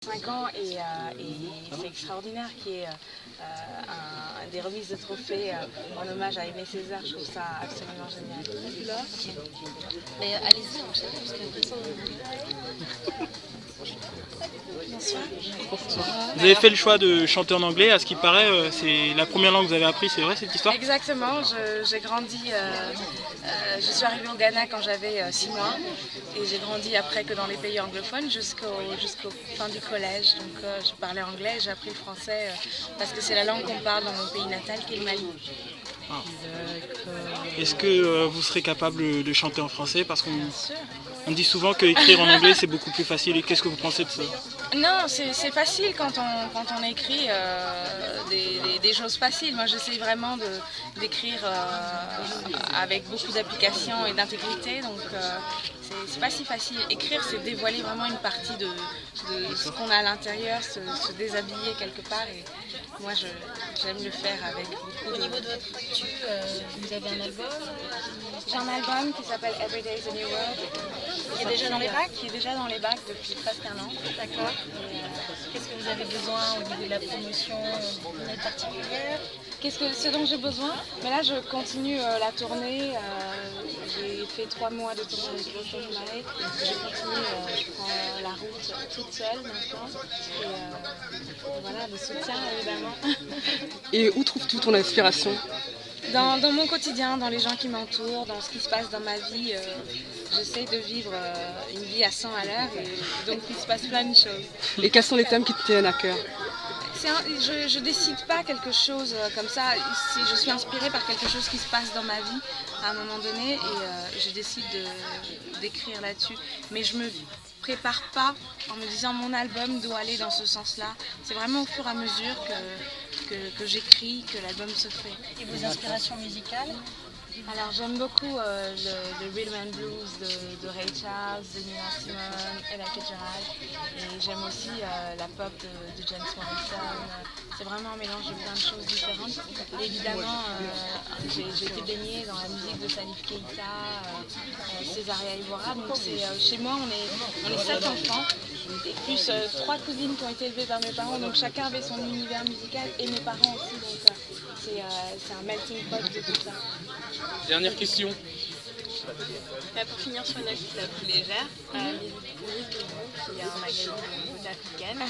5 ans et c'est extraordinaire qu'il y ait des remises de trophées en hommage à Aimé Césaire. Je trouve ça absolument génial. Mais allez-y, enchaînez, parce qu'il y a personne. Bonsoir. Vous avez fait le choix de chanter en anglais, à ce qui paraît, c'est la première langue que vous avez appris, c'est vrai cette histoire? Exactement, j'ai grandi, je suis arrivée au Ghana quand j'avais 6 mois et j'ai grandi après que dans les pays anglophones jusqu'au fin du collège. Donc je parlais anglais et j'ai appris le français parce que c'est la langue qu'on parle dans mon pays natal qui est le Mali. Ah. Est-ce que vous serez capable de chanter en français? Parce qu'on dit souvent qu'écrire en anglais c'est beaucoup plus facile. Et qu'est-ce que vous pensez de ça? Non, c'est facile quand on écrit des choses faciles. Moi j'essaie vraiment d'écrire avec beaucoup d'application et d'intégrité, donc c'est pas si facile. Écrire, c'est dévoiler vraiment une partie de ce qu'on a à l'intérieur, se déshabiller quelque part, et moi j'aime le faire avec beaucoup. Au niveau de votre actu, vous avez un album? J'ai un album qui s'appelle Every Day is a New World, Qui est déjà dans les bacs? qui est déjà dans les bacs depuis presque un an. D'accord. Qu'est-ce que vous avez besoin au niveau de la promotion particulière? Ce dont j'ai besoin? Mais là je continue la tournée, j'ai fait 3 mois de tournée avec Roger Marais, je continue, je prends la route toute seule maintenant, et voilà, le soutien évidemment. Et où trouves-tu ton inspiration? Dans mon quotidien, dans les gens qui m'entourent, dans ce qui se passe dans ma vie, j'essaie de vivre une vie à 100 à l'heure, et donc il se passe plein de choses. Et quels sont les thèmes qui te tiennent à cœur? Je décide pas quelque chose comme ça, je suis inspirée par quelque chose qui se passe dans ma vie à un moment donné, et je décide d'écrire là-dessus. Mais je me prépare pas en me disant mon album doit aller dans ce sens-là. C'est vraiment au fur et à mesure que j'écris, que l'album se fait. Et vos inspirations musicales? Alors j'aime beaucoup le rhythm and blues de Ray Charles, de Nina Simone, Ella Fitzgerald, et j'aime aussi la pop de James Morrison. C'est vraiment un mélange de plein de choses différentes. Et évidemment, j'ai été baignée dans la musique de Salif Keita, Césaria Evora. Donc chez moi, on est 7 enfants, et plus 3 cousines qui ont été élevées par mes parents. Donc chacun avait son univers musical, et mes parents aussi. Donc c'est un melting pot de tout ça. Dernière question. Pour finir sur une note la plus légère, Mise de Vous, qui est un magazine de beauté africaine.